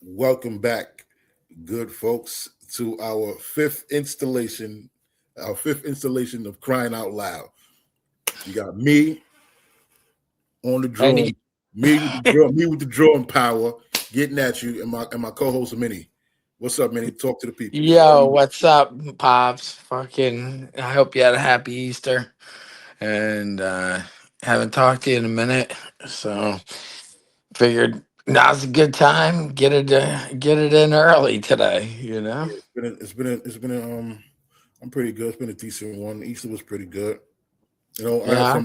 Welcome back, good folks, to our fifth installation of Crying Out Loud. You got me on the And drawing, me with the drawing power, getting at you, and my co-host Minnie. What's up, Minnie? Talk to the people. yo, what's up, pops? Fucking, I hope you had a happy Easter. And haven't talked to you in a minute, so figured now's a good time. Get it in early today. I'm pretty good. It's been a decent one. Easter was pretty good. I have Yeah,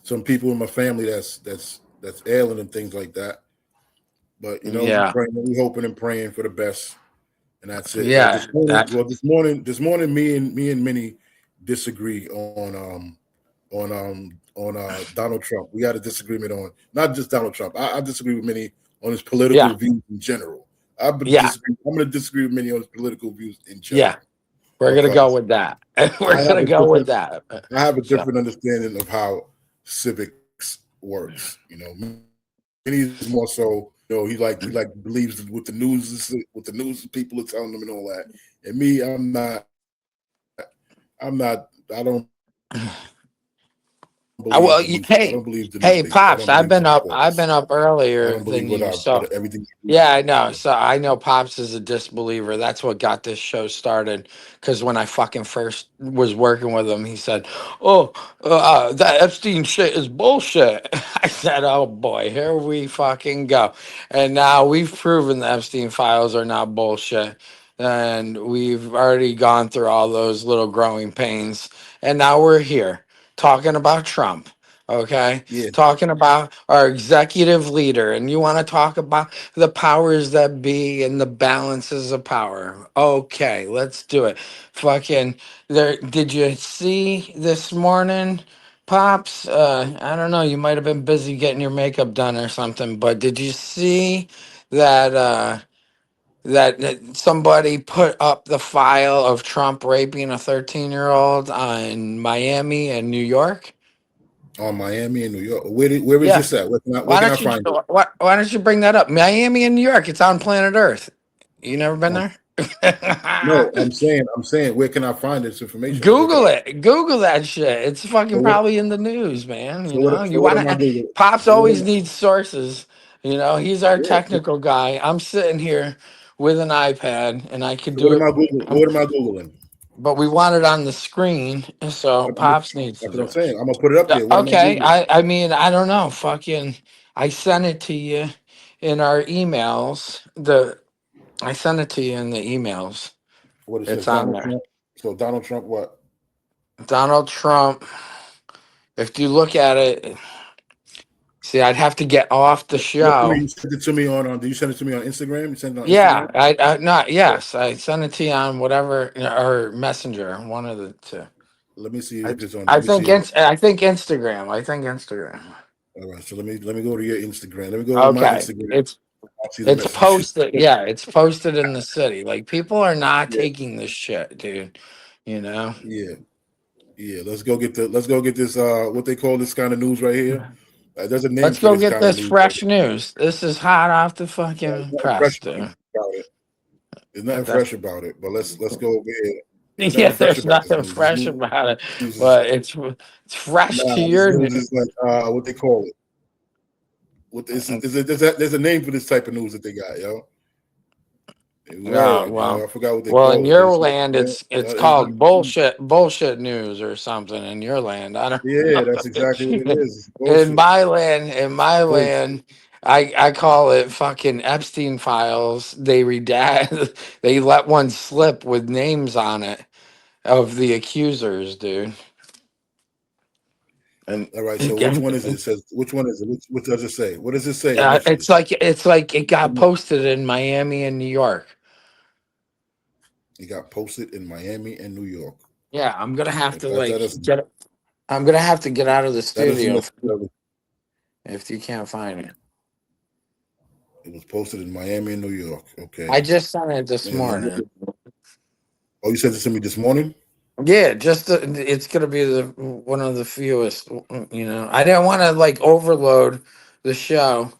some people in my family that's ailing and things like that. But yeah, we hoping and praying for the best, and that's it. yeah. That This morning, me and Minnie disagree on Donald Trump. We had a disagreement on not just Donald Trump. I disagree with Minnie on his yeah, political views in general. yeah, I'm going to disagree with Minnie on his political views in yeah. general We're gonna go because with that. I We're have gonna a go with different that. I have a So different understanding of how civics works. Minnie is more so. He like believes what the news people are telling him and all that. And me, I'm not. I don't believe the news. I don't believe the newspapers. hey, I don't believe pops. the I've reports. been up I earlier don't believe than you, what so. everything. Yeah, I know. Yeah. So I know Pops is a disbeliever. That's what got this show started. Because when I fucking first was working with him, he said, "Oh, that Epstein shit is bullshit." I said, "Oh boy, here we fucking go." And now we've proven the Epstein files are not bullshit, and we've already gone through all those little growing pains, and now we're here talking about Trump. Okay, Yeah. talking about our executive leader, and you want to talk about the powers that be and the balances of power. Okay, let's do it. Fucking there. Did you see this morning, Pops? I don't know. You might have been busy getting your makeup done or something, but did you see that? That somebody put up the file of Trump raping a 13-year-old on Miami and New York? On Miami and New York. Where is Yeah. this at? Where Why can I don't you find it? why don't you bring that up? Miami and New York, it's on planet Earth. You never been Um, there? no, I'm saying where can I find this information? Like where can Google it. Google that shit. It's fucking what probably in the news, man. so You what want am I to doing? Pops So what always am needs sources. He's our yeah, technical guy. I'm sitting here with an iPad and I could so what do am it, I Googling? What am I Googling? but we want it on the screen, so I'm, Pops needs to that's what do I'm it. saying. I'm gonna put it up there. What am I Okay, Googling? I mean, I don't know. Fucking I sent it to you in our emails. The I sent it to you in the emails. What it says, It's on Donald there. Trump. So Donald Trump, what? Donald Trump. If you look at it, see, I'd have to get off the show. You sent it to me on. Did you send it to me on Instagram? You sent it on Yeah, Instagram. I not yes, I sent it to you on whatever or Messenger, one of the two. Let me see I if it's on. I Let me think see if. I think Instagram. I think Instagram. All right. So let me go to your Instagram. Let me go to my Okay, Instagram. it's I'll see the it's message. posted. Yeah, it's posted in the city. Like people are not Yeah. taking this shit, dude. You know. Yeah. Yeah. Let's go get this. What they call this kind of news right here. There's a name Let's for go this get kind of this news. fresh news. This is hot off the There's fucking nothing press, fresh dude. about it. There's nothing That's fresh about it. But let's go over here. There's yeah. nothing fresh There's about this nothing news. This fresh news about it, is but it's fresh to this your news news. is like what they call it. What there's a name for this type of news that they got, yo. Oh Word, well, yo. I forgot what they well in call it, but your it's like land, it's it's not. called bullshit news or something. In your land, I don't Yeah, know. that's exactly what it is. It's In bullshit. my Bullshit. land, I call it fucking Epstein files. They redact. They let one slip with names on it of the accusers, dude. And All right. So which one is it? It says which one is it? What does it say? What does it say initially? it's like it got posted in Miami and New York. It got posted in Miami and New York. Yeah, I'm gonna have But to that like doesn't get. I'm gonna have to get out of the that doesn't studio necessarily. if you can't find it. It was posted in Miami and New York. Okay. I just sent it this And morning. oh, you sent it to me this morning. Yeah, it's gonna be the one of the fewest. I didn't want to like overload the show.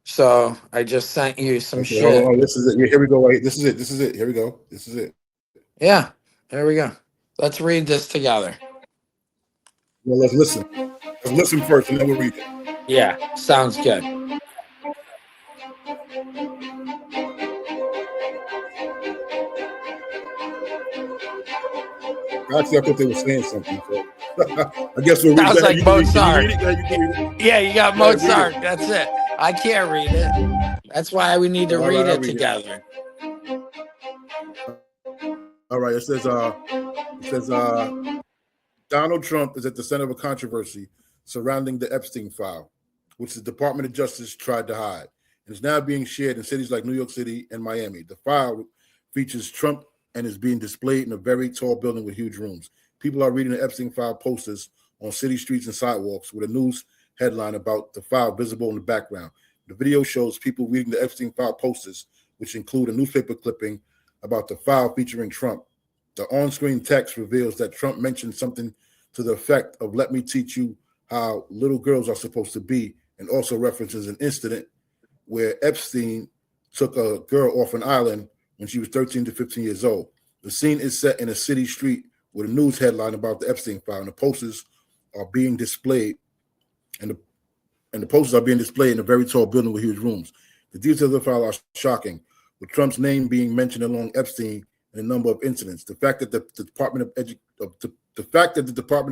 So I just sent you some Okay, hold shit. on. This is it. Here we go. Right. This is it. This is it. Here we go. This is it. Yeah, there we go. Let's read this together. Well, let's listen. Let's listen first, and then we'll read it. Yeah, sounds good. Actually, I thought they were saying something. So I guess we'll read. Go Sounds ahead. like Can you Mozart. read it? Go ahead, you can read it. Yeah, you got Go ahead, read Mozart. it. That's it. I can't read it. That's why we need to All read right, I'll it read it. together. All right. It says Donald Trump is at the center of a controversy surrounding the Epstein file, which the Department of Justice tried to hide, and is now being shared in cities like New York City and Miami. The file features Trump and is being displayed in a very tall building with huge rooms. People are reading the Epstein file posters on city streets and sidewalks with a news headline about the file visible in the background. The video shows people reading the Epstein file posters, which include a newspaper clipping about the file featuring Trump. The on-screen text reveals that Trump mentioned something to the effect of "Let me teach you how little girls are supposed to be," and also references an incident where Epstein took a girl off an island when she was 13 to 15 years old. The scene is set in a city street with a news headline about the Epstein file, and the posters are being displayed, and the posters are being displayed in a very tall building with huge rooms. The details of the file are shocking, with Trump's name being mentioned along Epstein in a number of incidents. The fact that the Department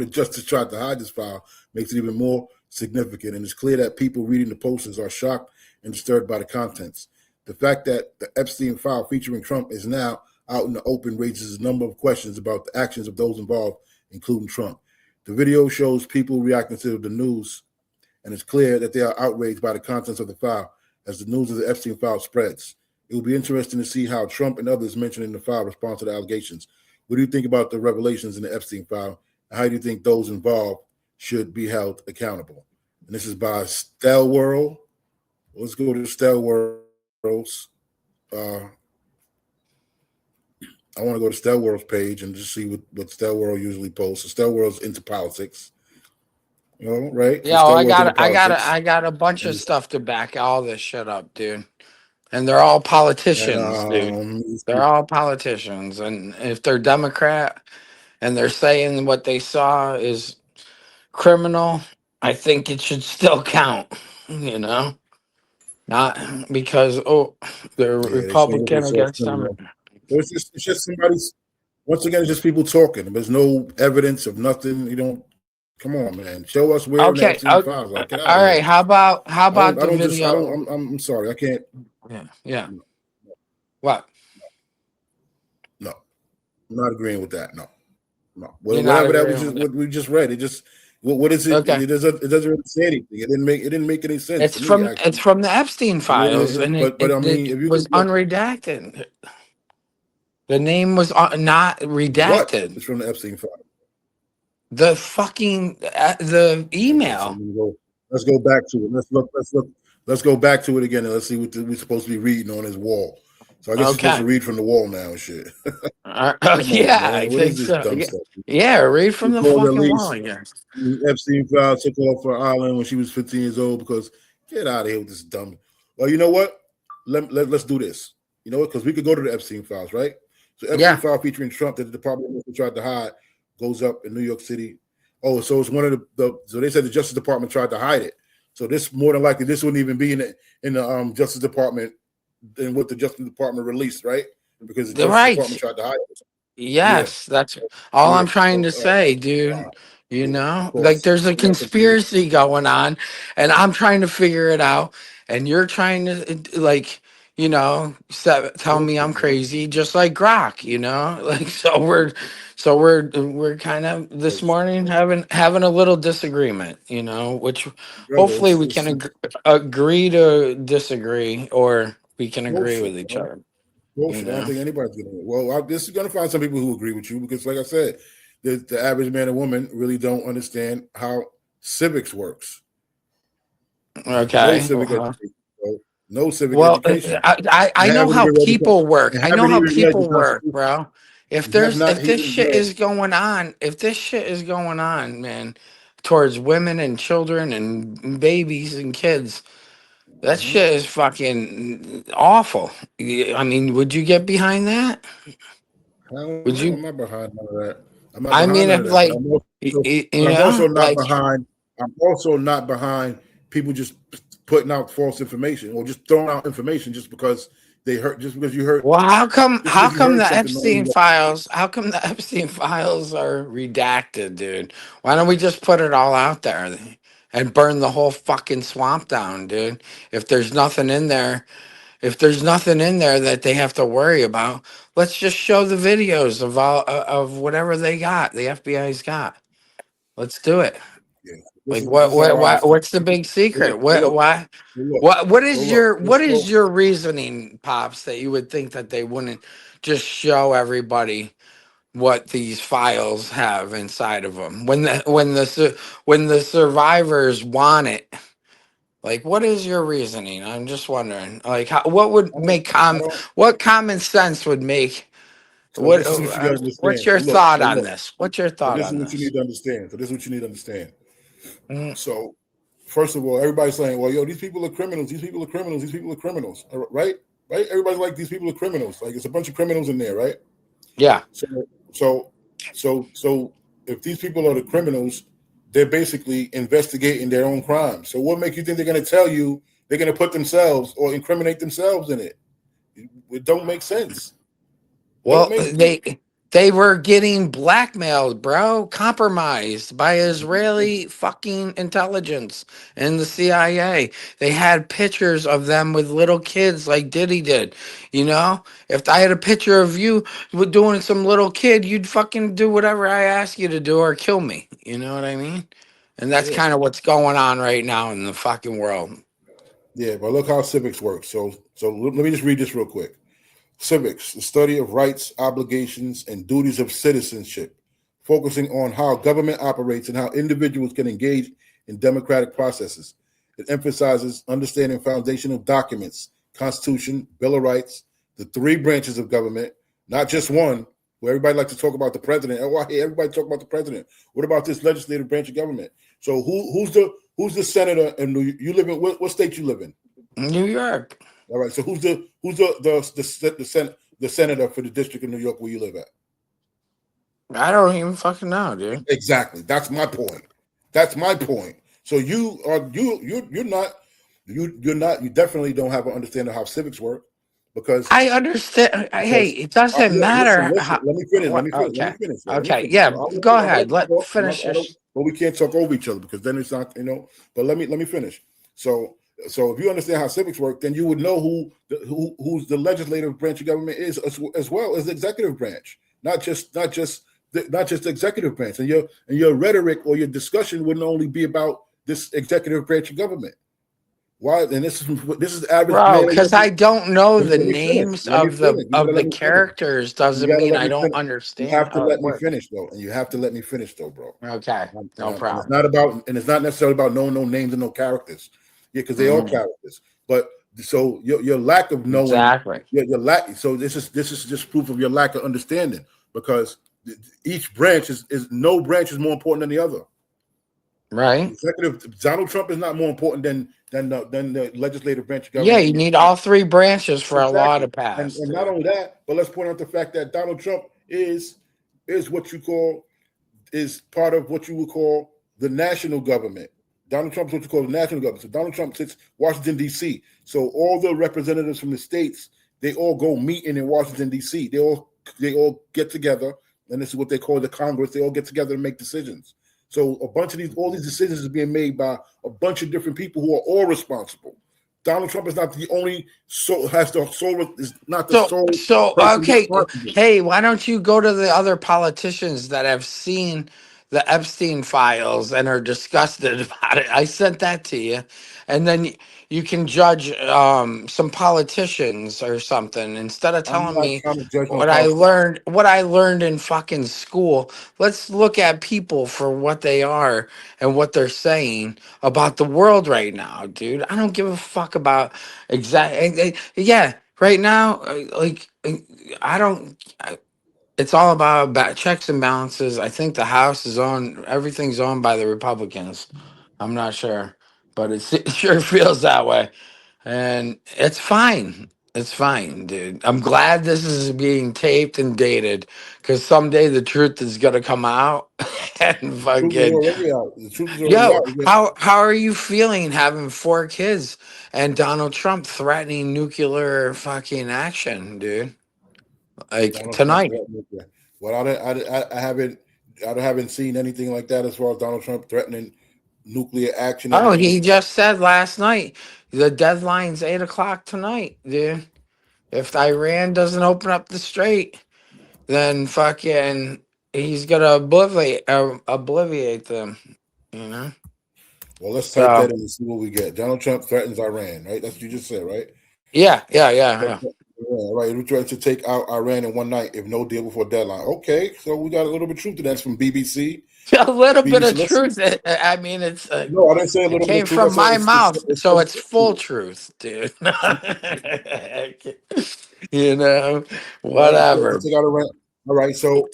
of Justice tried to hide this file makes it even more significant, and it's clear that people reading the posters are shocked and disturbed by the contents. The fact that the Epstein file featuring Trump is now out in the open raises a number of questions about the actions of those involved, including Trump. The video shows people reacting to the news, and it's clear that they are outraged by the contents of the file as the news of the Epstein file spreads. It will be interesting to see how Trump and others mentioned in the file respond to the allegations. What do you think about the revelations in the Epstein file? And how do you think those involved should be held accountable? And this is by Stelworld. Let's go to Stelworld's. I want to go to Stelworld's page and just see what Stelworld usually posts. So Stelworld's into politics. Right? So Yeah, well, Stelworld's into politics. I got a bunch of And, stuff to back all this shit up, dude. And they're all and politicians, dude. They're all politicians, and if they're Democrat and they're saying what they saw is criminal, I think it should still count. You know, not because they're yeah, they say what they Republican saw against them. criminal. So it's just somebody's. Once again, it's just people talking. There's no evidence of nothing. You don't. Come on, man. Show us where in the Okay, Epstein files. Like, get out all of right. here. How about I the don't just. I video? don't. I'm sorry. I can't. Yeah, yeah. No, What? no, I'm not agreeing with that. No, no. You're not Whatever that was agreeing just with it? what we just read. It just. What is it? Okay. It doesn't really say anything. It didn't make any sense to me. It's Actually, from the Epstein files, and but I mean, if you was could look, unredacted. The name was not what redacted. is from the Epstein file? The fucking the Okay, so email. let's go back to it. Let's go back to it again, and let's see what we're supposed to be reading on his wall. So I guess you're supposed Okay. to read from the wall now and shit. Oh, Come on, yeah, man. I What is think this so. dumb Yeah, stuff? yeah, read from We the called fucking Elise. wall again. Epstein file took off her island when she was 15 years old because get out of here with this dumb. Well, you know what? Let's do this. You know what? Because we could go to the Epstein files, right? So Epstein Yeah. file featuring Trump that the Department of Justice tried to hide goes up in New York City. Oh, so it's one of so they said the Justice Department tried to hide it. So this more than likely this wouldn't even be in the Justice Department than what the Justice Department released, right? Because the Justice Right. Department tried to hide it. Yes, that's all Yeah. I'm trying to So, say, dude. You yeah, know, of like course. there's a Yeah, I completely. conspiracy going on, and I'm trying to figure it out, and you're trying to like, tell me I'm Bullshit, man. crazy, just like Grok, like we're kind of this Bullshit. morning having a little disagreement, which Brother, hopefully we can it's agree to disagree, or we can agree with bullshit, each man. other, Bullshit. I don't think anybody's gonna. Well, this is gonna find some people who agree with you because, like I said, the average man and woman really don't understand how civics works. No Okay. civic education. Bro. No civic Well, education. I And know haven't how even read people work. and I know haven't how even read the people work, Constitution. bro. And have not If this even shit read. is going on, man, towards women and children and babies and kids, That shit is fucking awful. I mean, would you get behind that? Hell Would no, you? I'm not behind none of that. I'm not I behind mean, none if of that. like, you But I'm know, also not like, behind. I'm also not behind people just putting out false information or just throwing out information just because they heard, just because you heard, well, how come? just How because you come heard the something. Epstein files? How come the Epstein files are redacted, dude? Why don't we just put it all out there and burn the whole fucking swamp down, dude? If there's nothing in there, if there's nothing in there that they have to worry about, let's just show the videos of all of whatever they got. The FBI's got. Let's do it. Yeah, Like this is how I understand. what's the big secret? So What look, why so look, what so is look. your what is your reasoning, Pops, that you would think that they wouldn't just show everybody what these files have inside of them when the survivors want it? Like, what is your reasoning? I'm just wondering. Like, what would make I don't. what common sense would make So this is what you got to what's understand. your So look, thought so on look. this? What's your So thought this is on what you this? need to understand. So this is what you need to understand. Mm, So first of all, everybody's saying, "Well, yo, these people are criminals. These people are criminals. These people are criminals." Right? Right? Everybody's like, "These people are criminals." Like, it's a bunch of criminals in there, right? yeah. So, so, so, if these people are the criminals, they're basically investigating their own crimes. So, what makes you think they're going to tell you they're going to put themselves or incriminate themselves in it? It don't make sense. Don't Well, make sense. they were getting blackmailed, bro, compromised by Israeli fucking intelligence and the CIA. They had pictures of them with little kids like Diddy did. You know, if I had a picture of you with doing some little kid, you'd fucking do whatever I ask you to do or kill me. You know what I mean? And that's Yeah, kind of what's going on right now in the fucking world. yeah. But look how civics works. So let me just read this real quick. Civics, the study of rights, obligations, and duties of citizenship, focusing on how government operates and how individuals can engage in democratic processes. It emphasizes understanding foundational documents, Constitution, Bill of Rights, the three branches of government, not just one, where everybody likes to talk about the president. Oh, I hear everybody talk about the president. What about this legislative branch of government? So who's the senator in you live in what state you live in? New York. All right. So who's the senator for the district of New York where you live at? I don't even fucking know, dude. Exactly. That's my point. That's my point. So you're not you definitely don't have an understanding of how civics work because I understand. Hey, because it doesn't look, listen, matter listen. how. Let me finish. Let What? me finish. Let me Okay. finish. Let me Okay. finish. Yeah. I'm Go gonna ahead. let you Let talk. finish your. But we can't talk over each other because then it's not. But let me finish. So if you understand how civics work, then you would know who's the legislative branch of government is as well as the executive branch, not just the executive branch. And your rhetoric or your discussion wouldn't only be about this executive branch of government. Why? And this is average Bro, man. because I don't know the Let me finish. names Let me of finish. You gotta the let me finish. characters You doesn't gotta mean let I me don't finish. You understand have to how it let me works. finish though, and you have to let me finish though, bro. Okay, no And it's problem. not about, and it's not necessarily about knowing no names and no characters. Yeah, because they are Mhm. characters. But so your lack of knowing, Exactly. your lack. So this is just proof of your lack of understanding because each branch is no branch is more important than the other. Right. Executive Donald Trump is not more important than the legislative branch of Yeah, government. you need all three branches for a law Exactly. to And pass, and not dude. only that, but let's point out the fact that Donald Trump is what you call is part of what you would call the national government. Donald Trump is what you call the national government. So Donald Trump sits Washington D.C. So all the representatives from the states they all go meeting in Washington D.C. They all get together, and this is what they call the Congress. They all get together and make decisions. So a bunch of all these decisions are being made by a bunch of different people who are all responsible. Donald Trump is not the only is not the sole person Okay. responsible. Hey, why don't you go to the other politicians that have seen the Epstein files and are disgusted about it? I sent that to you, and then you can judge some politicians or something instead of I'm telling not me trying to judge no what I politician. learned. What I learned in fucking school. Let's look at people for what they are and what they're saying about the world right now, dude. I don't give a fuck about exact. Yeah, right now, I don't. It's all about checks and balances. I think the House is on. Everything's owned by the Republicans. I'm not sure, but it sure feels that way. And it's fine. It's fine, dude. I'm glad this is being taped and dated because someday the truth is gonna come out and Truth is fucking already out. The truth is already yo, out. how are you feeling having 4 kids and Donald Trump threatening nuclear fucking action, dude? Like Donald Trump. tonight. Well, I haven't seen anything like that as far as Donald Trump threatening nuclear action or Oh, anything. he just said last night the deadline's 8 o'clock tonight, dude. If Iran doesn't open up the strait, then fucking he's gonna obliviate them, you know. Well, let's type So that in and see what we get. Donald Trump threatens Iran, right? That's what you just said, right? yeah, yeah, yeah, Yeah, yeah. right. We threatened to take out Iran in one night if no deal before deadline. Okay, so we got a little bit of truth to that. That's from BBC. A little bit BBC. of truth. I mean, it's No, I didn't say a it little bit came of truth. I from said my mouth, it's so some it's full truth, dude. You know, right. So let's whatever. take out Iran. All right. So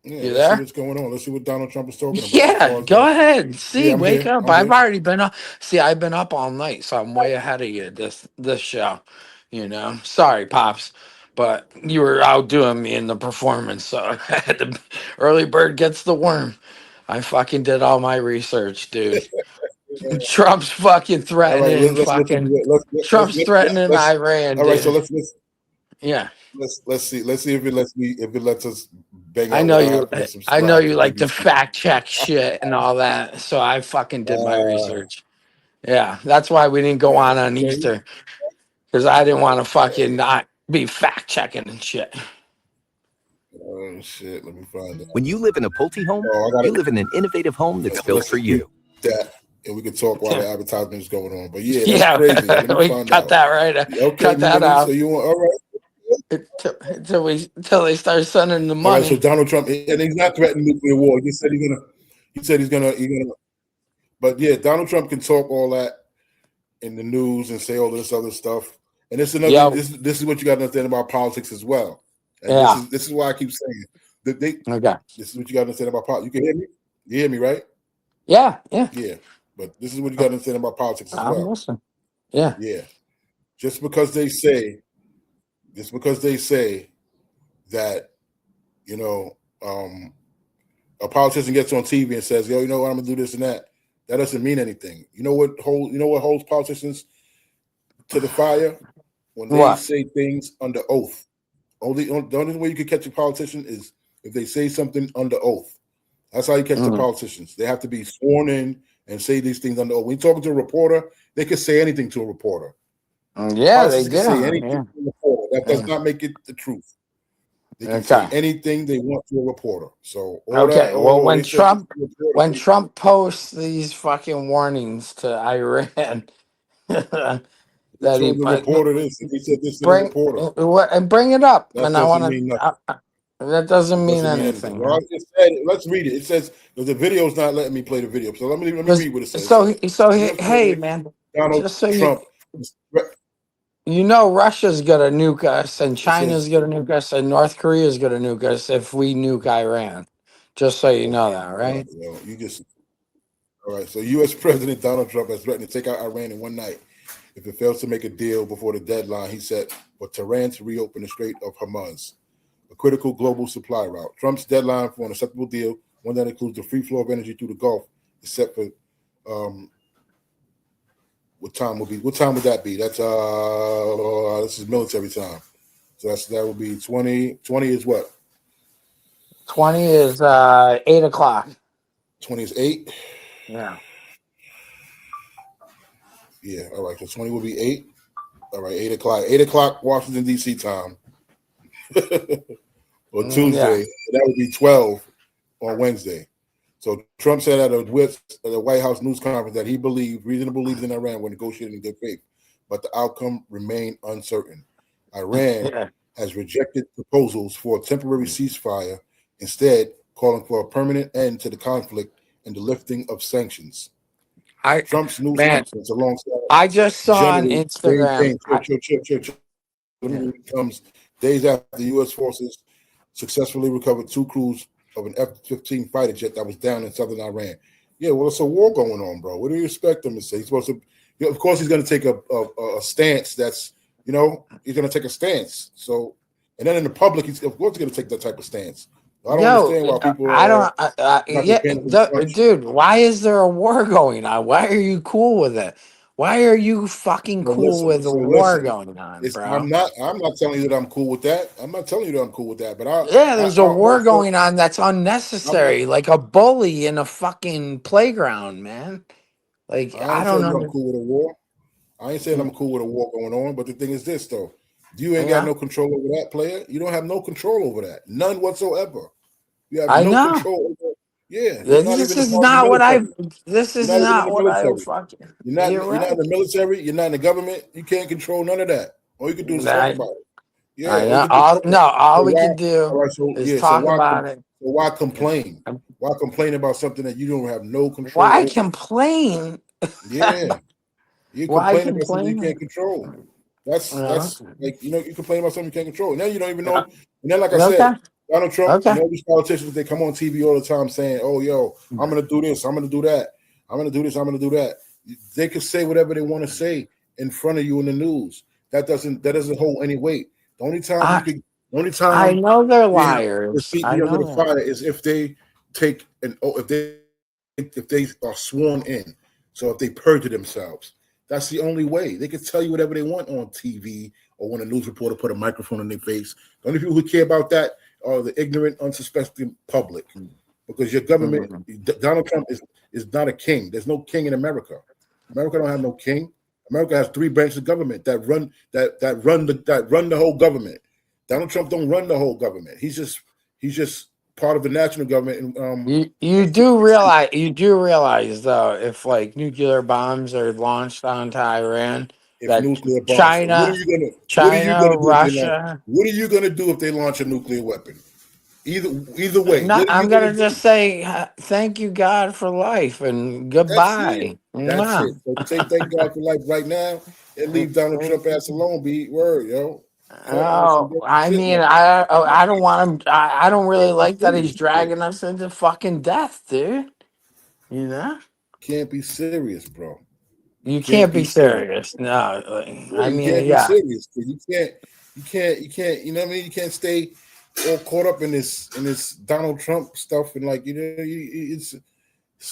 yeah, You let's see there? what's going on. Let's see what Donald Trump is talking about as Yeah, far as go ahead. See, yeah, I'm wake here. up. I'm I've here. already been up. See, I've been up all night, so I'm way ahead of you this show. You know, sorry, pops, but you were outdoing me in the performance, so I had to. Early bird gets the worm. I fucking did all my research, dude. Trump's fucking All right, threatening. let's look into Fucking it. Trump's threatening Let's Iran, all right. So dude. let's Yeah. let's see if it lets us bang I out know what I you. have to I know subscribe you to like to BBC. fact check shit and all that. So I fucking did my Uh, research. Yeah, that's why we didn't go on okay. Easter because I didn't want to fucking not be fact checking and shit. Oh shit! Let me find that. When you live in a Pulte home, Oh, I got you it. live in an innovative home that's built Let's for just do you. that, and we can talk while the advertisement is going on. But yeah, that's Yeah, crazy. Let me we find cut out. that right. Okay, Cut that so out you want all right? until they start sending the All right. So money. Donald Trump, and he's not threatening nuclear war. He said he's gonna. He said he's gonna. But yeah, Donald Trump can talk all that in the news and say all this other stuff. And this is another. Yo, This is what you got to understand about politics as well. And yeah. this is why I keep saying that Okay. this is what you got to understand about politics. You can hear me. You hear me, right? Yeah, yeah. Yeah. But this is what you got to understand about politics as I'm well. listening. Yeah. Yeah. Just because they say that, you know, a politician gets on TV and says, "Yo, you know what? I'm gonna do this and that." That doesn't mean anything. You know what holds politicians to the fire? When they What? say things under oath. The only way you can catch a politician is if they say something under oath. That's how you catch the politicians. They have to be sworn in and say these things under oath. When you're talking to a reporter, they can say anything to a reporter. Yeah, they Politicians do. can say anything Yeah. to a reporter. That does not make it the truth. They can Okay. say anything they want to a reporter. So all Okay. that. Well, Oh, when they said this to a reporter. when Trump posts these fucking warnings to Iran, that They he told the reporter this, and he said this to the bring reporter. what and bring it up, That and I doesn't want mean to. nothing. That doesn't It mean doesn't mean anything. anything, Well, right? it said, let's read it. It says the video's not letting me play the video. So let me read what it says. US Hey, President man, Donald just so Trump. you know, Russia's gonna nuke us, and It China's says, gonna nuke us, and North Korea's gonna nuke us if we nuke Iran. Just so you know that, all right, right? well, all right. So U.S. President Donald Trump has threatened to take out Iran in one night if it fails to make a deal before the deadline he set for Tehran to reopen the Strait of Hormuz, a critical global supply route. Trump's deadline for an acceptable deal, one that includes the free flow of energy through the Gulf, is set for what time would that be? That's this is military time. So that would be 20 is what? 20 is 8 o'clock. 20 is 8. Yeah. Yeah, all right. So 20 will be 8. All right, 8 o'clock. 8 o'clock Washington, D.C. time. Or Tuesday. Yeah. That would be 12 on Wednesday. So Trump said at a White House news conference that he reasonable leaders in Iran were negotiating in good faith, but the outcome remained uncertain. Iran Yeah. has rejected proposals for a temporary ceasefire, instead calling for a permanent end to the conflict and the lifting of sanctions. Trump's news conference alongside I just saw on General Instagram. comes days after the U.S. forces successfully recovered 2 crews of an F-15 fighter jet that was down in southern Iran. Yeah, well, it's a war going on, bro. What do you expect him to say? He's supposed to, of course, he's going to take a stance. That's he's going to take a stance. So, and then in the public, he's of course going to take that type of stance. I don't Yo, understand why people I don't. not Yeah, paying attention. dude. Why is there a war going on? Why are you cool with it? Why are you fucking cool with a war going on, bro? I'm not telling you that I'm cool with that. I'm not telling you that I'm cool with that. But Yeah, there's a war also, going on that's I'm not, unnecessary, like a bully in a fucking playground, man. Like I I ain't don't saying I'm know. cool with a war. I ain't saying I'm cool with a war going on. But the thing is this, though. You ain't got Yeah, no control over that, player. You don't have no control over that. None whatsoever. You have I no know. control over. Yeah, you're not This even a is part of the not what I. military. This You're is not even in not the what I military. fucking. You're You're not in right. the military. You're not in the government. You can't control none of that. All you can do is talk I about it. Yeah, I all you know. can do is talk about it. All So we why? can do All right. So is yeah. So talk why? about it. So why complain? Why complain about something that you don't have no control Why over? complain? Yeah, you Why complain about something you complain? can't control. No. That's like you complain about something you can't control. And then you don't even know. And then, like I Okay. said, Donald Trump Okay. and all these politicians, they come on TV all the time saying, "Oh, yo, I'm gonna do this. I'm gonna do that. I'm gonna do this. I'm gonna do that." They can say whatever they want to say in front of you in the news. That doesn't hold any weight. The only time you I can, the only I time know they're their liars. feet I be under know the they're fire liars. is if they take an if they are sworn in. So if they perjure themselves, that's the only way. They can tell you whatever they want on TV or when a news reporter put a microphone in their face. The only people who care about that are the ignorant, unsuspecting public. Because your government, Mhm. Donald Trump is not a king. There's no king in America. America don't have no king. America has three branches of government that run the whole government. Donald Trump don't run the whole government. He's just part of the national government. And You do realize though, if like nuclear bombs are launched onto Iran, if that nuclear bombs, China, what are you China, gonna do if they launch? Russia. What are you gonna do if they launch a nuclear weapon? Either way, No, what are you I'm gonna gonna do? just say thank you God for life and That's it. goodbye. That's Mwah. it. So say thank God for life right now and leave Donald Trump ass alone. Be word, yo. Cut on some Oh, different I shit, mean, man. I don't want him. I don't really Can't be like that he's serious, bro. dragging us into fucking death, dude. You know, Can't be serious, bro. You you can't can't be be serious. serious. No, Yeah, I you mean, can't be yeah. serious. You can't. You know what I mean? You can't stay all caught up in this Donald Trump stuff and like it's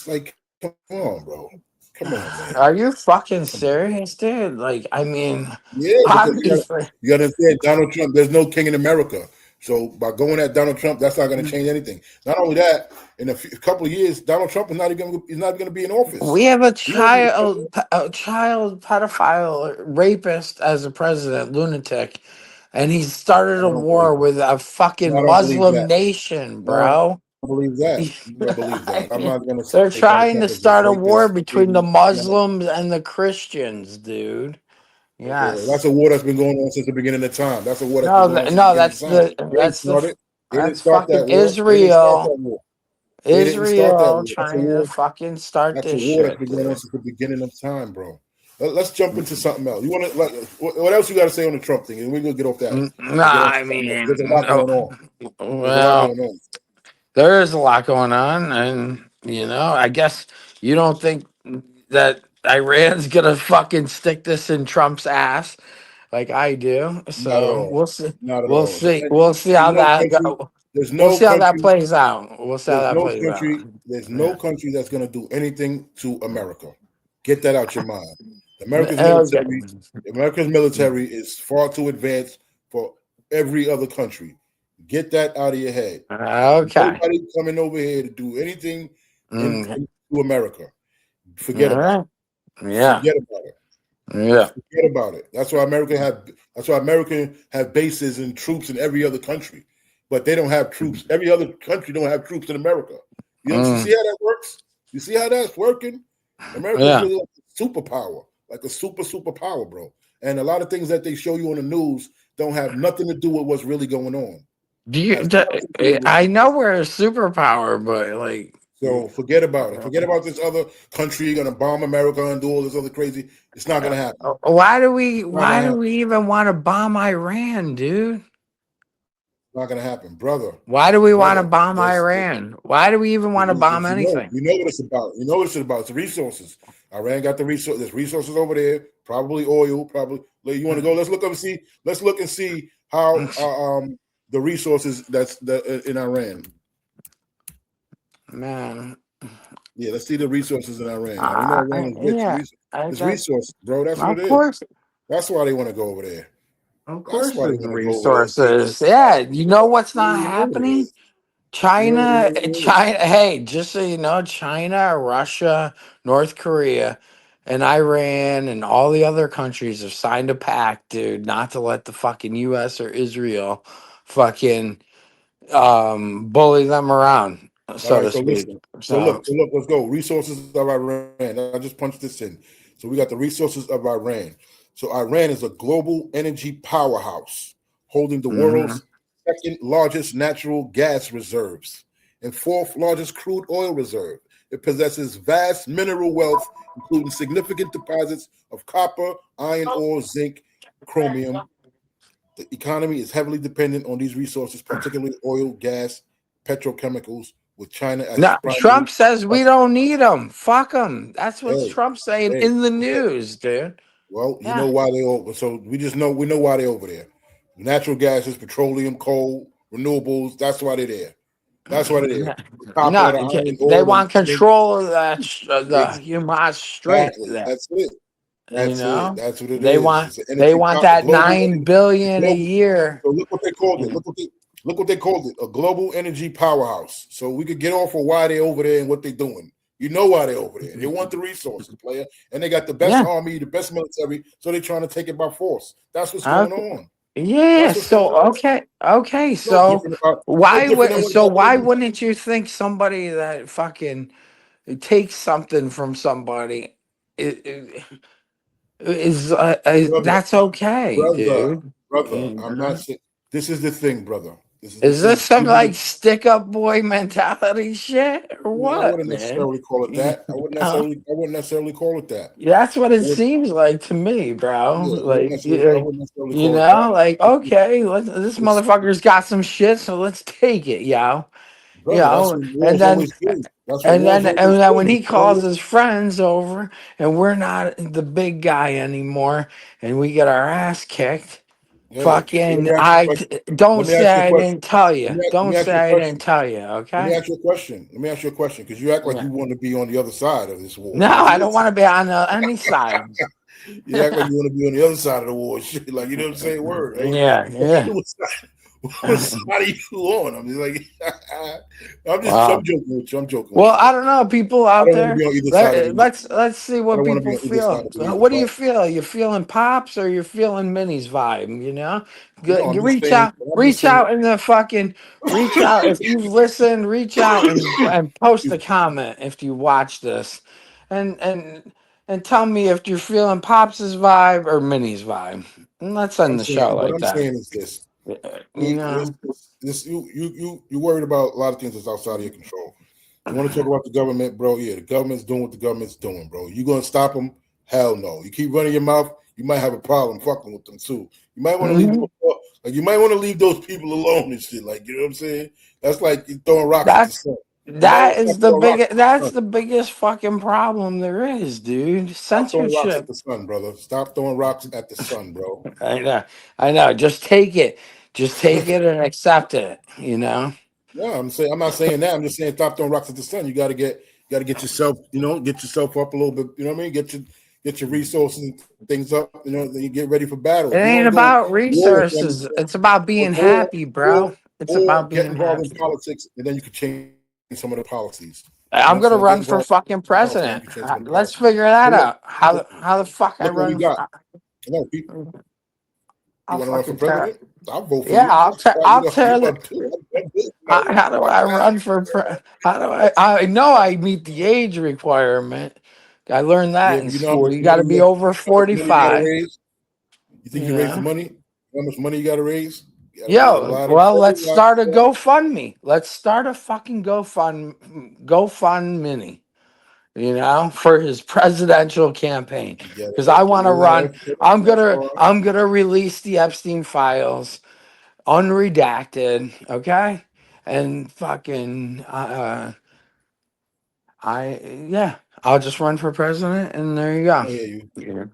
like come on, bro. Come on, man. Are you fucking Come on. serious, dude? Like, I mean, Yeah, because obviously, you gotta understand Donald Trump. There's no king in America. So by going at Donald Trump, that's not going to change anything. Not only that, in a couple of years, Donald Trump is not even going to be in office. we have a He won't be the child, president. a child pedophile rapist as a president, lunatic, and he started I a don't believe war that. with a fucking I don't believe Muslim that. nation, I don't bro. believe that. I don't believe I that. I'm mean, not going to say they're Donald trying Trump to is this start a war rapist, between the baby. Muslims and the Christians, dude. That's Yes. a war that's been going on since the beginning of time. That's a war that's been No, going on since the no, beginning of time. They didn't start it. They didn't that's start fucking that war. They didn't start Israel. that war. They didn't start that Israel war. That's a trying to war. fucking start That's a this war that's shit, been going on dude. since the beginning of time, bro. Let's jump into something else. You want to like what else you got to say on the Trump thing? And we're gonna get off that Nah, and get on to I something else. mean, There's a lot no. going on. There's a lot Well, going on. there is a lot going on, and I guess you don't think that Iran's gonna fucking stick this in Trump's ass like I do. Not at So all. we'll see. Not at We'll all. see. We'll see There's how no that country. go. There's We'll no see how that country. plays out. We'll see how There's that no plays out. country. There's no Yeah. country that's gonna do anything to America. Get that out your mind. America's Okay. military. America's military is far too advanced for every other country. Get that out of your head. Okay. Nobody coming over here to do anything Mm, to America. Forget all about right. it. Yeah. Forget about it. Yeah. Forget about it. That's why America have bases and troops in every other country. But they don't have troops. Every other country don't have troops in America. You see Mm, how that works? You see how that's working? America's yeah. really like a superpower, like a superpower, bro. And a lot of things that they show you on the news don't have nothing to do with what's really going on. Do It you? has nothing to do with I know we're a superpower, but like, So forget about it. Forget about this other country going to bomb America and do all this other crazy. It's not going to happen. why do we? It's not going Why to do happen. we even want to bomb Iran, dude? not gonna happen, brother. Why do we want to Brother, bomb Iran? Why do we even want to bomb you anything? know what it's about. You know what it's about. It's the resources. Iran got the resource. There's resources over there. Probably oil. Probably. You want to go? Let's look up and see. Let's look and see how the resources that's in Iran. Man. Yeah, let's see the resources in Iran. Now, we know Iran is rich. It's resources, bro. That's what it is. That's why they want to go over there. Of course, That's why they there's want to go over resources. Yeah, you know what's not there. happening? China, hey, just so you know, China, Russia, North Korea, and Iran and all the other countries have signed a pact, dude, not to let the fucking US or Israel fucking bully them around, so All right, to so speak. listen. So So look, let's go. Resources of Iran. I just punched this in. So we got the resources of Iran. So Iran is a global energy powerhouse, holding the world's second largest natural gas reserves and fourth largest crude oil reserve. It possesses vast mineral wealth, including significant deposits of copper, iron ore, zinc, chromium. The economy is heavily dependent on these resources, particularly oil, gas, petrochemicals, with China as its no, primary. Trump says we don't need them. Fuck them. That's what Hey, Trump's saying hey, in the news, dude. well, you know Yeah. why they over. So we know why they're over there. Natural gases, petroleum, coal, renewables. That's why they're there. That's why they're there. The copper, No, the iron they ore, the want control of that, the human straight exactly. there. That's it. You That's it. know, That's what it they is. want It's an they energy want a that global 9 billion a global. year. So look what they called it. Mm. Look what they called it. A global energy powerhouse. So we could get off of why they're over there and what they're doing. You know why they're over there. They want the resources, player, and they got the best Yeah. army, the best military. So they're trying to take it by force. That's what's Okay. going on. Yeah. That's what's going So on. okay. It's no different about. It's no different than what it Why is. wouldn't you think somebody that fucking takes something from somebody Brother, that's okay, brother, dude? brother. You I'm know? not saying. This is the thing, brother. Is this some These are like stick up boy mentality shit or I what, wouldn't man? necessarily call it You that. I wouldn't know? necessarily call it that. That's what it I would, seems like to me, bro. yeah, Like, I wouldn't necessarily you call it that. know, like okay, this It's motherfucker's got some shit, so let's take it, yo. You brother. That's know, what wars always do. That's what wars and always then when do. he calls his friends over and we're not the big guy anymore and we get our ass kicked, Hey, so let fucking me ask you a question. don't Let me ask you a say I didn't question. tell you. Let Don't me ask you a say I didn't question. tell you, Let me okay? ask you a question. Let me ask you a question because you act like Yeah. you want to be on the other side of this war. No, Like I don't want to be on any side. you act like you want to be on the other side of the war. Shit, like you know what I'm saying? Word, right? Yeah, yeah. What side are you on? I'm just like, Wow. I'm joking with you. I'm joking with Well, you. I don't know, people I out don't want to there. be on either side of the. Let's see I what don't want to be people on either side feel. of it So either. what do you But feel? You feeling pops or you're feeling Minnie's vibe? You know, no, I'm You just saying. I'm just reach saying. out in the fucking reach out if you've listened. Reach out and post a comment if you watch this, and and tell me if you're feeling Pops's vibe or Minnie's vibe. And let's end I'm the saying. show What like I'm that. saying is this. You know. You worried about a lot of things that's outside of your control. You want to talk about the government, bro? Yeah, the government's doing what the government's doing, bro. You gonna stop them? Hell no. You keep running your mouth, you might have a problem fucking with them too. You might want to leave Mhm. them like you might want to leave those people alone and shit. Like you know what I'm saying? That's like you throwing rocks at the That's sun. You might want to stop throwing rocks at the that's sun. the biggest fucking problem there is, dude. Stop throwing rocks at Censorship. the sun, brother. Stop throwing rocks at the sun, bro. I know. I know. Just take it. Just take it and accept it, you know? Yeah, I'm not saying that. I'm just saying stop throwing rocks at the sun. You gotta get yourself, get yourself up a little bit, you know what I mean? Get your resources and things up, then you get ready for battle. It If you ain't want to go about war with them resources. It's about being or happy, or bro. It's or about get being involved in happy. politics and then you can change some of the policies. You know what I'm I'm gonna saying? Get run for involved fucking in politics, then you president. can change some of the Let's policies. figure that But look, out. look, How the fuck I look what we run? got. No, you I'll want to run for fucking tear. president? I'll vote for Yeah, you. I'll You tear the. up too. I'm good, How do I run for? How do I know I meet the age requirement. I learned Yeah, that in but you know how school. much You got money to be over how much money you got to 45. raise? You think You you raise the know. money? How much money you got to raise? You got to raise a Yo, lot of well, let's lot start a of GoFundMe. Let's start a fucking GoFundMe. You know, for his presidential campaign, You got because it. I want to Yeah, run. okay. That's fine. I'm gonna release the Epstein files. unredacted, okay? And fucking yeah, I'll just run for president and there you go. I hear you. Yeah.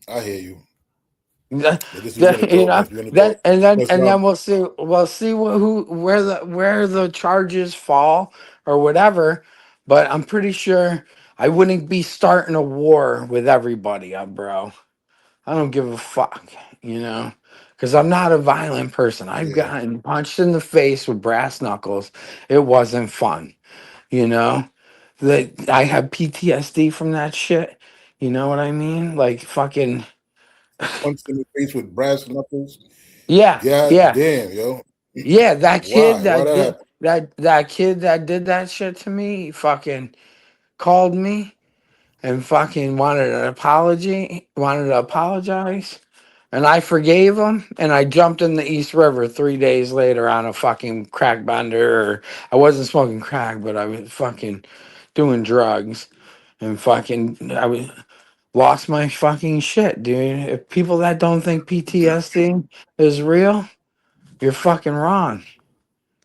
I hear you. That, But this we're gonna you talk. know, We're gonna then talk. and Let's then we'll see where the charges fall or whatever. But I'm pretty sure I wouldn't be starting a war with everybody, bro. I don't give a fuck, because I'm not a violent person. I've Yeah. gotten punched in the face with brass knuckles. It wasn't fun, you know. That I have PTSD from that shit. You know what I mean? Like fucking Punched in the face with brass knuckles. yeah, God yeah, damn, yo. yeah. That kid Why? Why that that did happened? that kid that did that shit to me, he fucking called me and fucking wanted to apologize. And I forgave him, and I jumped in the East River 3 days later on a fucking crack bender. Or I wasn't smoking crack, but I was fucking doing drugs, and fucking lost my fucking shit, dude. If people that don't think PTSD is real, you're fucking wrong.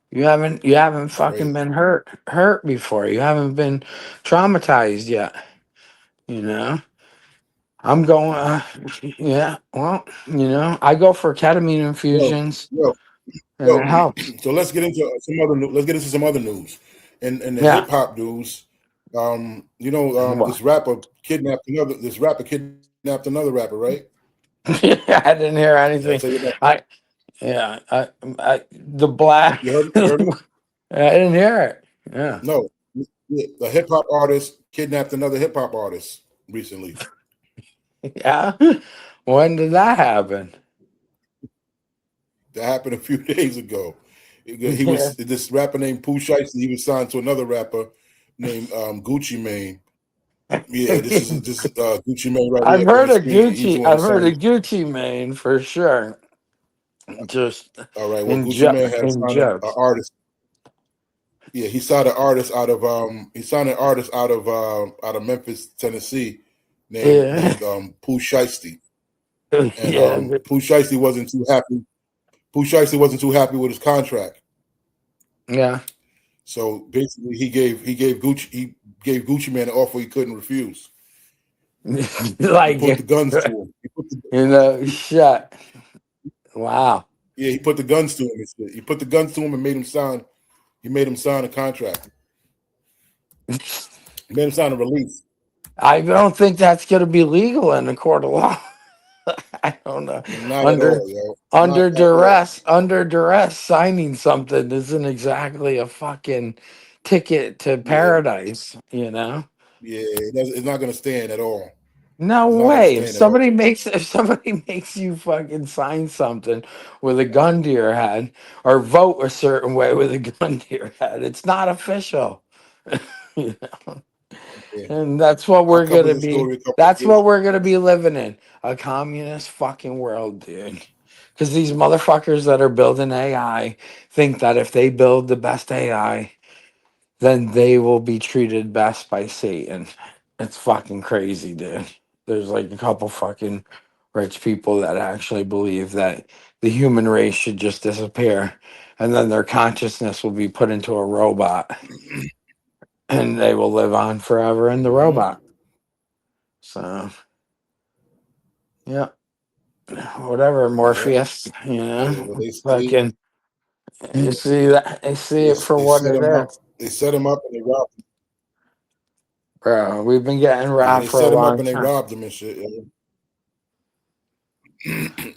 You haven't It's fucking crazy. been hurt before. You haven't been traumatized yet. You know. I'm going. Yeah. Well, I go for ketamine Yo, infusions, yo, and it yo. helps. So let's get into some other. Let's get into some other news. And the Yeah. hip hop news. Well, This rapper kidnapped another. This rapper kidnapped another rapper, right? I didn't hear Did I anything. tell you about? I yeah. The black. You heard? You heard I it? didn't hear it. Yeah. No. The hip hop artist kidnapped another hip hop artist recently. Yeah. When did that happen? That happened a few days ago. He Yeah. was this rapper named Pooh Shiesty. He was signed to another rapper named Gucci Mane. Yeah, this is Gucci Mane right I've here on heard the of screen. He's Gucci. the one I've that heard signed of it. Gucci Mane for sure. Just All right. Well, Gucci Mane had in signed an jokes. artist. Yeah, he signed an artist out of out of Memphis, Tennessee, Yeah. named Pooh Shiesty. And Yeah. Pooh Shiesty wasn't too happy. Pooh Shiesty wasn't too happy with his contract. Yeah. So basically, he gave Gucci Mane an offer he couldn't refuse. He put the Like, guns to him. shut. Wow. He put the guns to him. And shit. He put the guns to him and made him sign. He made him sign a contract. He made him sign a release. I don't think that's going to be legal in the court of law. I don't know. Not at Under all, yo. Not under at all. duress, signing something isn't exactly a fucking ticket to Yeah, paradise, yeah. It's not gonna stand at all. No It's not gonna way. If stand at all. somebody makes if somebody makes you fucking sign something with a gun to your head or vote a certain way with a gun to your head, it's not official. You know? Yeah. And that's what I'll we're cover gonna this be. story a couple of That's years. what we're gonna be living in. A communist fucking world, dude. Because these motherfuckers that are building AI think that if they build the best AI, then they will be treated best by Satan. It's fucking crazy, dude. There's like a couple fucking rich people that actually believe that the human race should just disappear and then their consciousness will be put into a robot and they will live on forever in the Mhm. robot. So, yeah, whatever, Yeah, Morpheus, yeah. Well, fucking, you see that, you see it for they what set it him up. is. They set him up and they robbed him. Bro, we've been getting Yeah, robbed they for a set him up long and they time. robbed him and shit. Yo.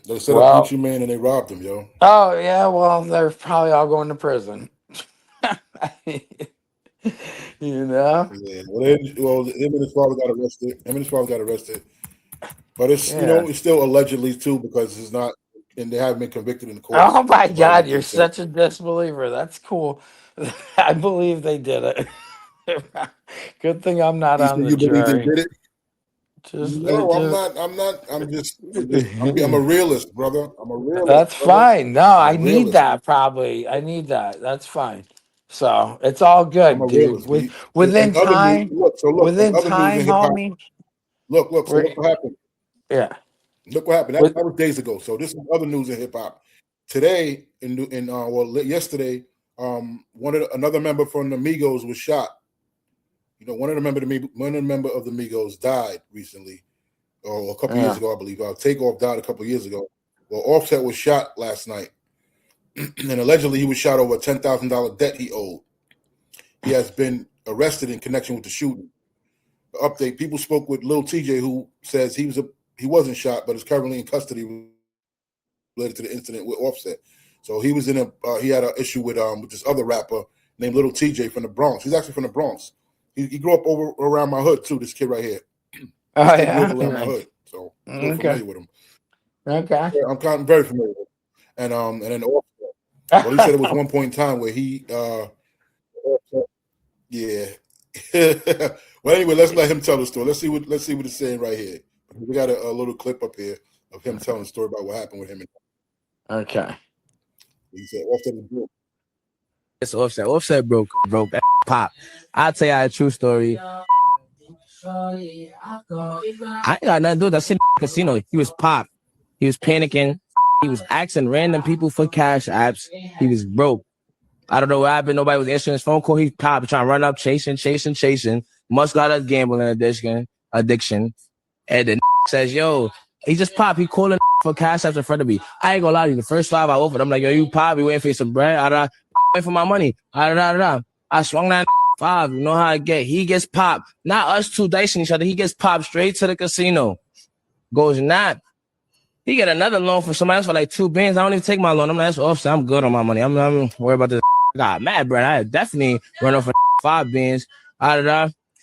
They set up Well, Gucci Mane and they robbed him, yo. oh yeah, well, they're probably all going to prison. you know? Yeah. Him and his father got arrested. Him and his father got arrested. But it's Yeah. it's still allegedly too because it's not, and they haven't been convicted in the courts Oh my about God, you're anything. So such a disbeliever. That's cool. I believe they did it. Good thing I'm not you on say the you believe they jury. did it? Just, No, I'm just. not. I'm not. I'm a realist, brother. I'm a realist, That's brother. fine. No, I'm a I need realist. that probably. I need that. That's fine. So it's all I'm good, a dude. realist. With In within other news, time, look. So look. In within other news in time, hip hop, homie. look. So We're look what happened. yeah. Look what happened. That was days ago. So this is other news in hip hop. Today, yesterday, another member from the Migos was shot. You know, one of the member of the Migos died recently, or a couple years ago, I believe. Takeoff died a couple years ago. Well, Offset was shot last night, and allegedly he was shot over a $10,000 debt he owed. He has been arrested in connection with the shooting. The update: people spoke with Lil TJ, who says he wasn't shot, but is currently in custody related to the incident with Offset. So he was he had an issue with this other rapper named Lil TJ from the Bronx. He's actually from the Bronx. He grew up around my hood too. This kid right here. Oh he grew up around my hood, so I'm familiar with him. Okay, I'm very familiar with him. And then Offset. Well, he said it was one point in time where he yeah. Well, anyway, let's let him tell the story. Let's see what it's saying right here. We got a little clip up here of him telling the story about what happened with him. Okay. He said Offset was broke. It's Offset. Offset broke Pop. I'll tell you a true story. I ain't got nothing to do with that shit. Casino. He was Pop. He was panicking. He was asking random people for cash apps. He was broke. I don't know what happened. Nobody was answering his phone call. He Pop trying to run up, chasing. Must got a gambling addiction. And then says, yo, he just Pop. He calling for cash apps in front of me. I ain't gonna lie to you. The first 5 I offered, I'm like, yo, you Pop, you waiting for some bread? Waiting for my money. I swung that 5. You know how I get. He gets Pop. Not us two dicing each other. He gets Pop straight to the casino. Goes not. He get another loan from somebody else for like 2 bands. I don't even take my loan. I'm like, that's Offset. I'm good on my money. I'm worried about this. I got mad, bro. I definitely run off for 5 bands.